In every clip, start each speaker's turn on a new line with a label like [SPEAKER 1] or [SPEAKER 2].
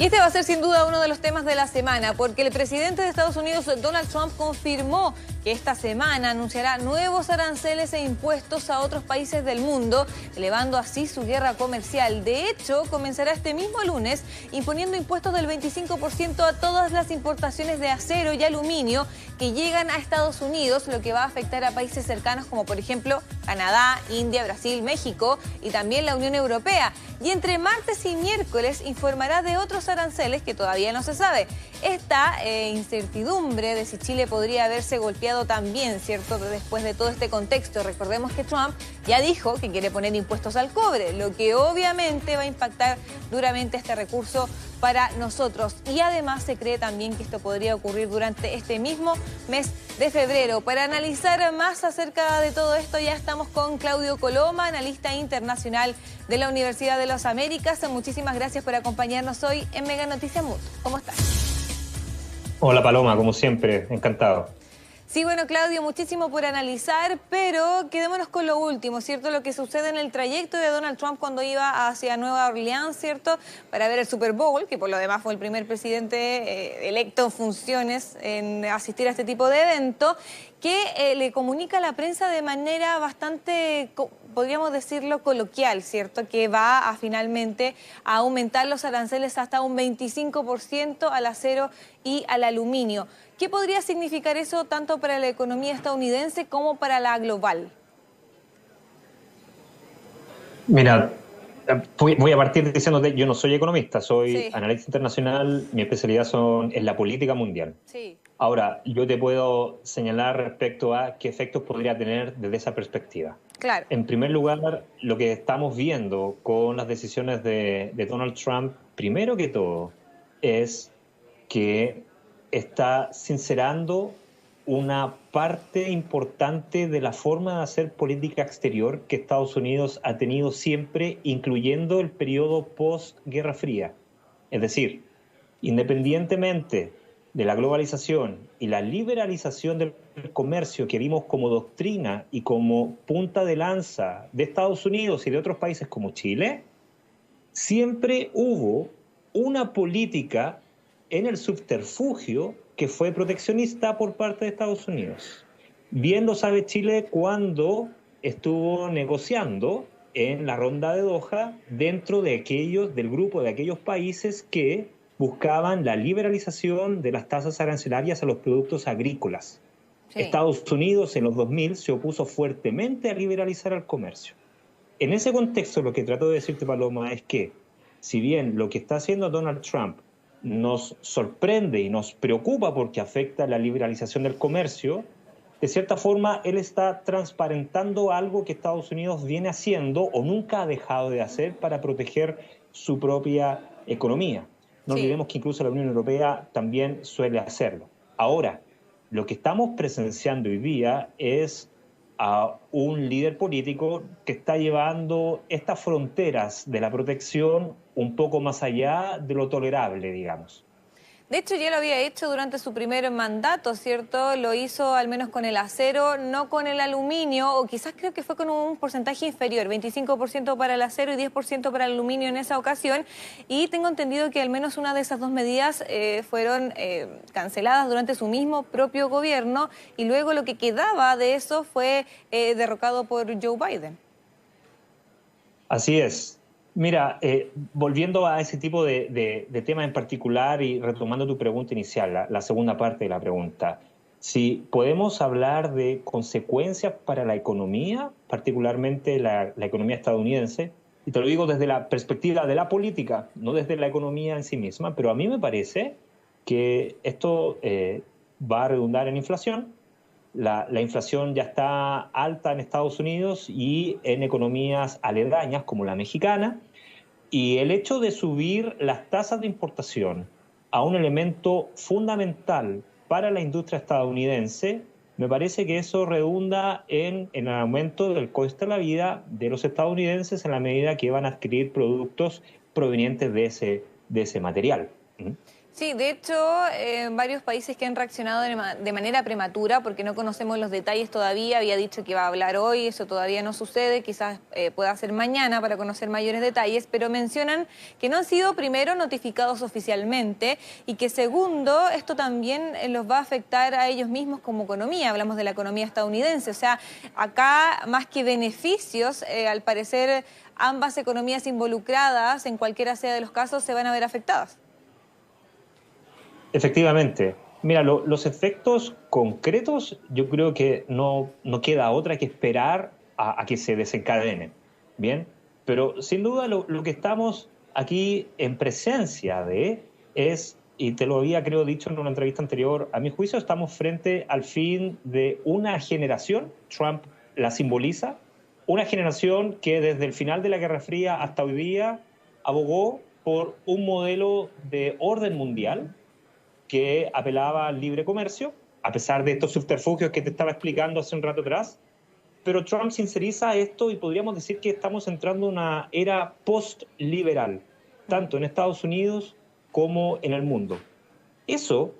[SPEAKER 1] Y este va a ser sin duda uno de los temas de la semana, porque el presidente de Estados Unidos, Donald Trump, confirmó que esta semana anunciará nuevos aranceles e impuestos a otros países del mundo, elevando así su guerra comercial. De hecho, comenzará este mismo lunes imponiendo impuestos del 25% a todas las importaciones de acero y aluminio que llegan a Estados Unidos, lo que va a afectar a países cercanos como por ejemplo Canadá, India, Brasil, México y también la Unión Europea. Y entre martes y miércoles informará de otros aranceles que todavía no se sabe. Esta incertidumbre de si Chile podría haberse golpeado también, ¿cierto?, después de todo este contexto. Recordemos que Trump ya dijo que quiere poner impuestos al cobre, lo que obviamente va a impactar duramente este recurso para nosotros. Y además se cree también que esto podría ocurrir durante este mismo mes de febrero. Para analizar más acerca de todo esto ya estamos con Claudio Coloma, analista internacional de la Universidad de las Américas. Muchísimas gracias por acompañarnos hoy en Mega Noticias Mundo. ¿Cómo estás?
[SPEAKER 2] Hola Paloma, como siempre, encantado.
[SPEAKER 1] Sí, bueno, Claudio, muchísimo por analizar, pero quedémonos con lo último, ¿cierto? Lo que sucede en el trayecto de Donald Trump cuando iba hacia Nueva Orleans, ¿cierto?, para ver el Super Bowl, que por lo demás fue el primer presidente electo en funciones en asistir a este tipo de evento, que le comunica a la prensa de manera bastante, podríamos decirlo, coloquial, ¿cierto?, que va a finalmente a aumentar los aranceles hasta un 25% al acero y al aluminio. ¿Qué podría significar eso tanto para la economía estadounidense como para la global?
[SPEAKER 2] Mira, voy a partir diciéndote, yo no soy economista, soy
[SPEAKER 1] Sí.
[SPEAKER 2] analista internacional, mi especialidad es la política mundial.
[SPEAKER 1] Sí.
[SPEAKER 2] Ahora, yo te puedo señalar respecto a qué efectos podría tener desde esa perspectiva.
[SPEAKER 1] Claro.
[SPEAKER 2] En primer lugar, lo que estamos viendo con las decisiones de Donald Trump, primero que todo, es que está sincerando una parte importante de la forma de hacer política exterior que Estados Unidos ha tenido siempre, incluyendo el periodo post-Guerra Fría. Es decir, independientemente de la globalización y la liberalización del comercio que vimos como doctrina y como punta de lanza de Estados Unidos y de otros países como Chile, siempre hubo una política en el subterfugio que fue proteccionista por parte de Estados Unidos. Bien lo sabe Chile cuando estuvo negociando en la ronda de Doha dentro de del grupo de aquellos países que buscaban la liberalización de las tasas arancelarias a los productos agrícolas. Sí. Estados Unidos en los 2000 se opuso fuertemente a liberalizar el comercio. En ese contexto, lo que trato de decirte, Paloma, es que si bien lo que está haciendo Donald Trump nos sorprende y nos preocupa porque afecta la liberalización del comercio, de cierta forma él está transparentando algo que Estados Unidos viene haciendo o nunca ha dejado de hacer para proteger su propia economía. No olvidemos que incluso la Unión Europea también suele hacerlo. Ahora, lo que estamos presenciando hoy día es a un líder político que está llevando estas fronteras de la protección un poco más allá de lo tolerable, digamos.
[SPEAKER 1] De hecho, ya lo había hecho durante su primer mandato, ¿cierto? Lo hizo al menos con el acero, no con el aluminio, o quizás creo que fue con un porcentaje inferior, 25% para el acero y 10% para el aluminio en esa ocasión. Y tengo entendido que al menos una de esas dos medidas fueron canceladas durante su mismo propio gobierno, y luego lo que quedaba de eso fue derrocado por Joe Biden.
[SPEAKER 2] Así es. Mira, volviendo a ese tipo de tema en particular y retomando tu pregunta inicial, la segunda parte de la pregunta, si podemos hablar de consecuencias para la economía, particularmente la economía estadounidense, y te lo digo desde la perspectiva de la política, no desde la economía en sí misma, pero a mí me parece que esto va a redundar en inflación. La inflación ya está alta en Estados Unidos y en economías aledañas como la mexicana, y el hecho de subir las tasas de importación a un elemento fundamental para la industria estadounidense, me parece que eso redunda en el aumento del coste de la vida de los estadounidenses en la medida que van a adquirir productos provenientes de ese material.
[SPEAKER 1] Sí, de hecho, varios países que han reaccionado de manera prematura, porque no conocemos los detalles todavía, había dicho que iba a hablar hoy, eso todavía no sucede, quizás pueda ser mañana para conocer mayores detalles, pero mencionan que no han sido primero notificados oficialmente y que segundo, esto también los va a afectar a ellos mismos como economía, hablamos de la economía estadounidense, o sea, acá más que beneficios, al parecer ambas economías involucradas, en cualquiera sea de los casos, se van a ver afectadas.
[SPEAKER 2] Efectivamente. Mira, los efectos concretos yo creo que no queda otra que esperar a que se desencadenen. Bien, pero sin duda lo que estamos aquí en presencia de es, y te lo había creo dicho en una entrevista anterior, a mi juicio estamos frente al fin de una generación, Trump la simboliza, una generación que desde el final de la Guerra Fría hasta hoy día abogó por un modelo de orden mundial que apelaba al libre comercio, a pesar de estos subterfugios que te estaba explicando hace un rato atrás. Pero Trump sinceriza esto y podríamos decir que estamos entrando en una era post-liberal, tanto en Estados Unidos como en el mundo. Eso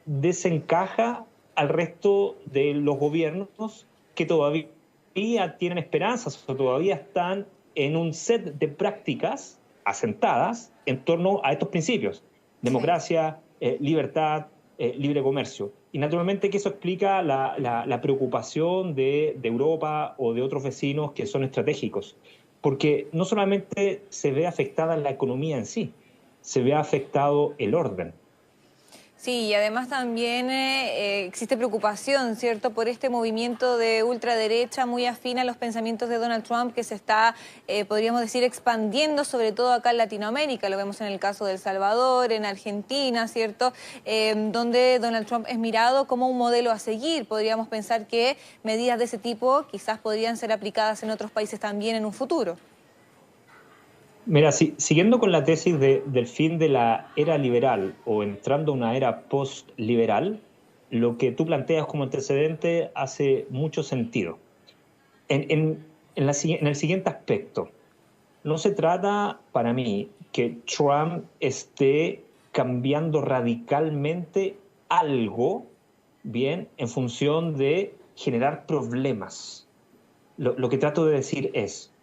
[SPEAKER 2] desencaja al resto de los gobiernos que todavía tienen esperanzas o todavía están en un set de prácticas asentadas en torno a estos principios.
[SPEAKER 1] Sí.
[SPEAKER 2] Democracia, libertad, libre comercio. Y naturalmente que eso explica la preocupación de Europa o de otros vecinos que son estratégicos. Porque no solamente se ve afectada la economía en sí, se ve afectado el orden.
[SPEAKER 1] Sí, y además también existe preocupación, ¿cierto?, por este movimiento de ultraderecha muy afín a los pensamientos de Donald Trump que se está, podríamos decir, expandiendo, sobre todo acá en Latinoamérica. Lo vemos en el caso de El Salvador, en Argentina, ¿cierto?, donde Donald Trump es mirado como un modelo a seguir. Podríamos pensar que medidas de ese tipo quizás podrían ser aplicadas en otros países también en un futuro.
[SPEAKER 2] Mira, siguiendo con la tesis del fin de la era liberal o entrando a una era post-liberal, lo que tú planteas como antecedente hace mucho sentido. En el siguiente aspecto, no se trata para mí que Trump esté cambiando radicalmente algo, bien, en función de generar problemas. Lo que trato de decir es,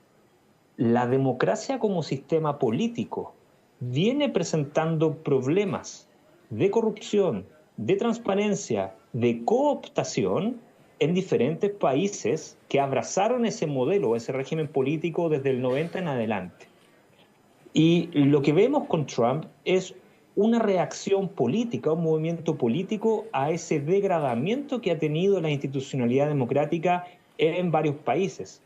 [SPEAKER 2] la democracia como sistema político viene presentando problemas de corrupción, de transparencia, de cooptación en diferentes países que abrazaron ese modelo, ese régimen político desde el 90 en adelante. Y lo que vemos con Trump es una reacción política, un movimiento político a ese degradamiento que ha tenido la institucionalidad democrática en varios países.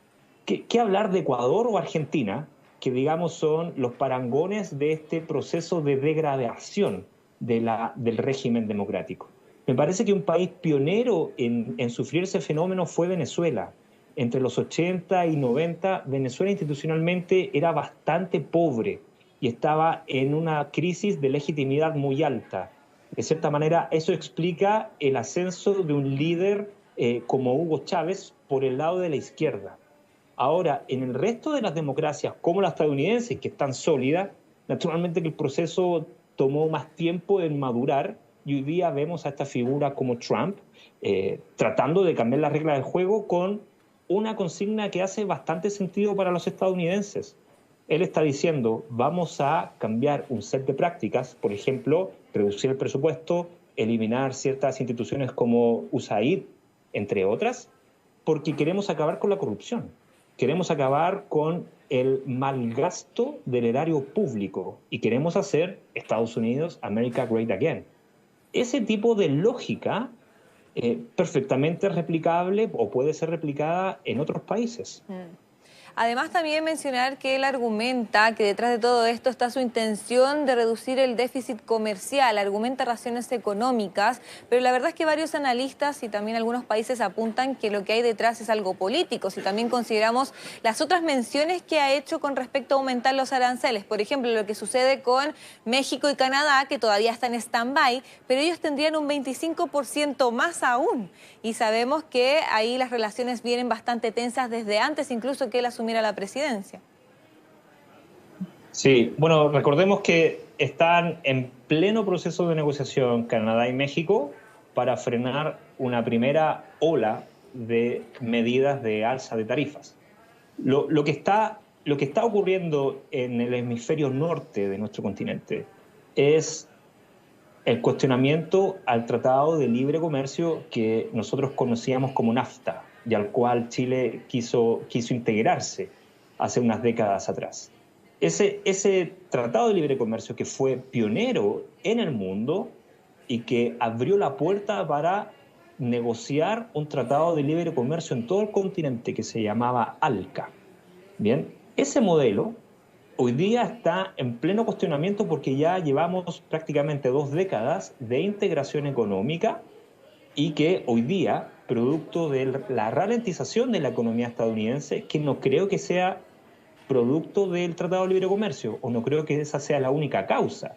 [SPEAKER 2] ¿Qué hablar de Ecuador o Argentina, que digamos son los parangones de este proceso de degradación del régimen democrático? Me parece que un país pionero en sufrir ese fenómeno fue Venezuela. Entre los 80 y 90, Venezuela institucionalmente era bastante pobre y estaba en una crisis de legitimidad muy alta. De cierta manera, eso explica el ascenso de un líder como Hugo Chávez por el lado de la izquierda. Ahora, en el resto de las democracias, como la estadounidense, que están sólidas, naturalmente que el proceso tomó más tiempo en madurar y hoy día vemos a esta figura como Trump tratando de cambiar las reglas del juego con una consigna que hace bastante sentido para los estadounidenses. Él está diciendo, vamos a cambiar un set de prácticas, por ejemplo, reducir el presupuesto, eliminar ciertas instituciones como USAID, entre otras, porque queremos acabar con la corrupción. Queremos acabar con el malgasto del erario público y queremos hacer Estados Unidos America Great Again. Ese tipo de lógica perfectamente replicable o puede ser replicada en otros países.
[SPEAKER 1] Además, también mencionar que él argumenta que detrás de todo esto está su intención de reducir el déficit comercial, argumenta razones económicas, pero la verdad es que varios analistas y también algunos países apuntan que lo que hay detrás es algo político, si también consideramos las otras menciones que ha hecho con respecto a aumentar los aranceles, por ejemplo, lo que sucede con México y Canadá, que todavía están en stand-by, pero ellos tendrían un 25% más aún, y sabemos que ahí las relaciones vienen bastante tensas desde antes incluso que él asumiera la presidencia.
[SPEAKER 2] Sí, bueno, recordemos que están en pleno proceso de negociación Canadá y México para frenar una primera ola de medidas de alza de tarifas. Lo que está ocurriendo en el hemisferio norte de nuestro continente es el cuestionamiento al Tratado de Libre Comercio que nosotros conocíamos como NAFTA y al cual Chile quiso integrarse hace unas décadas atrás. Ese Tratado de Libre Comercio que fue pionero en el mundo y que abrió la puerta para negociar un Tratado de Libre Comercio en todo el continente que se llamaba ALCA. Bien, ese modelo hoy día está en pleno cuestionamiento porque ya llevamos prácticamente 2 décadas de integración económica y que hoy día, producto de la ralentización de la economía estadounidense, que no creo que sea producto del Tratado de Libre Comercio, o no creo que esa sea la única causa,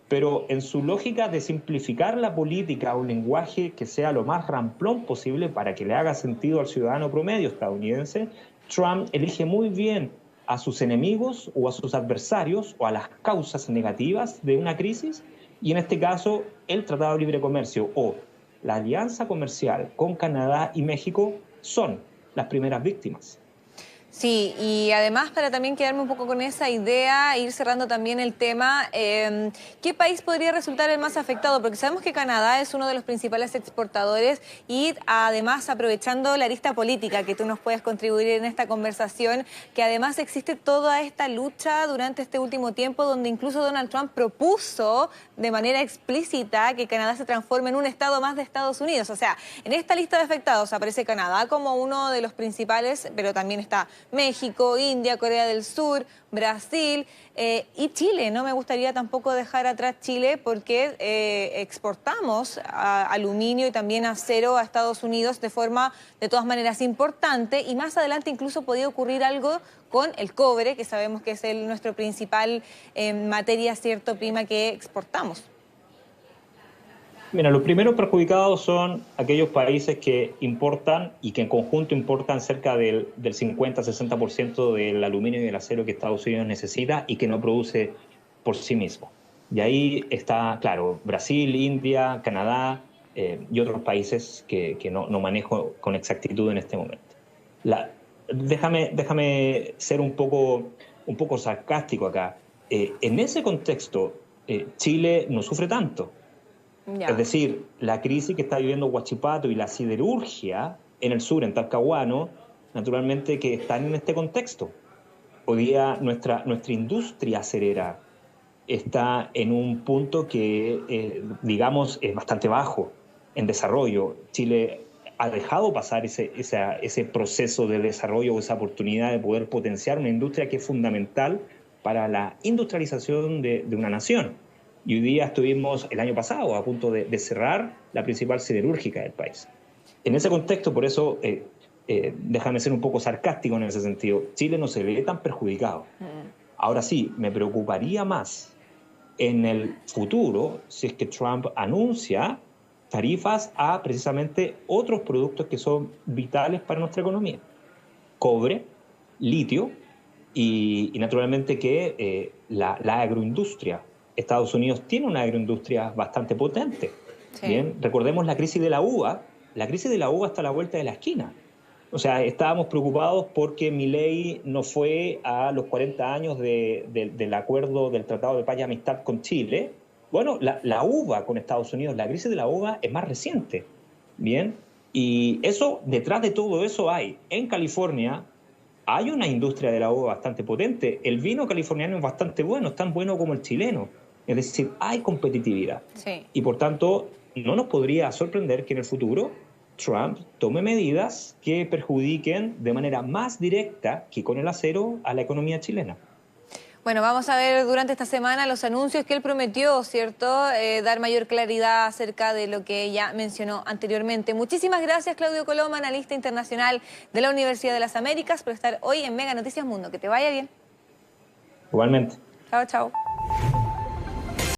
[SPEAKER 2] pero en su lógica de simplificar la política a un lenguaje que sea lo más ramplón posible para que le haga sentido al ciudadano promedio estadounidense, Trump elige muy bien a sus enemigos o a sus adversarios o a las causas negativas de una crisis, y en este caso el Tratado de Libre Comercio o la alianza comercial con Canadá y México son las primeras víctimas.
[SPEAKER 1] Sí, y además para también quedarme un poco con esa idea, ir cerrando también el tema, ¿qué país podría resultar el más afectado? Porque sabemos que Canadá es uno de los principales exportadores y además aprovechando la arista política que tú nos puedes contribuir en esta conversación, que además existe toda esta lucha durante este último tiempo donde incluso Donald Trump propuso de manera explícita que Canadá se transforme en un estado más de Estados Unidos. O sea, en esta lista de afectados aparece Canadá como uno de los principales, pero también está México, India, Corea del Sur, Brasil y Chile. No me gustaría tampoco dejar atrás Chile porque exportamos aluminio y también acero a Estados Unidos de forma, de todas maneras, importante, y más adelante incluso podía ocurrir algo con el cobre, que sabemos que es nuestro principal materia, cierto, prima que exportamos.
[SPEAKER 2] Mira, los primeros perjudicados son aquellos países que importan y que en conjunto importan cerca del 50-60% del aluminio y del acero que Estados Unidos necesita y que no produce por sí mismo. Y ahí está, claro, Brasil, India, Canadá y otros países que no manejo con exactitud en este momento. Déjame ser un poco sarcástico acá. En ese contexto, Chile no sufre tanto. Es
[SPEAKER 1] Ya.
[SPEAKER 2] decir, la crisis que está viviendo Huachipato y la siderurgia en el sur, en Talcahuano, naturalmente que están en este contexto. Hoy día nuestra industria acerera está en un punto que, digamos, es bastante bajo en desarrollo. Chile ha dejado pasar ese proceso de desarrollo o esa oportunidad de poder potenciar una industria que es fundamental para la industrialización de una nación. Y hoy día estuvimos el año pasado a punto de cerrar la principal siderúrgica del país. En ese contexto, por eso, déjame ser un poco sarcástico en ese sentido, Chile no se ve tan perjudicado. Ahora sí, me preocuparía más en el futuro si es que Trump anuncia tarifas a precisamente otros productos que son vitales para nuestra economía. Cobre, litio y naturalmente que la agroindustria. Estados Unidos tiene una agroindustria bastante potente.
[SPEAKER 1] Sí.
[SPEAKER 2] Bien, recordemos la crisis de la uva. La crisis de la uva está a la vuelta de la esquina. O sea, estábamos preocupados porque Milei no fue a los 40 años del acuerdo del Tratado de Paz y Amistad con Chile. Bueno, la uva con Estados Unidos, la crisis de la uva es más reciente. Bien, y eso, detrás de todo eso hay, en California, hay una industria de la uva bastante potente. El vino californiano es bastante bueno, es tan bueno como el chileno. Es decir, hay competitividad.
[SPEAKER 1] Sí.
[SPEAKER 2] Y por tanto, no nos podría sorprender que en el futuro Trump tome medidas que perjudiquen de manera más directa que con el acero a la economía chilena.
[SPEAKER 1] Bueno, vamos a ver durante esta semana los anuncios que él prometió, ¿cierto? Dar mayor claridad acerca de lo que ya mencionó anteriormente. Muchísimas gracias, Claudio Coloma, analista internacional de la Universidad de las Américas, por estar hoy en Mega Noticias Mundo. Que te vaya bien.
[SPEAKER 2] Igualmente.
[SPEAKER 1] Chao, chao.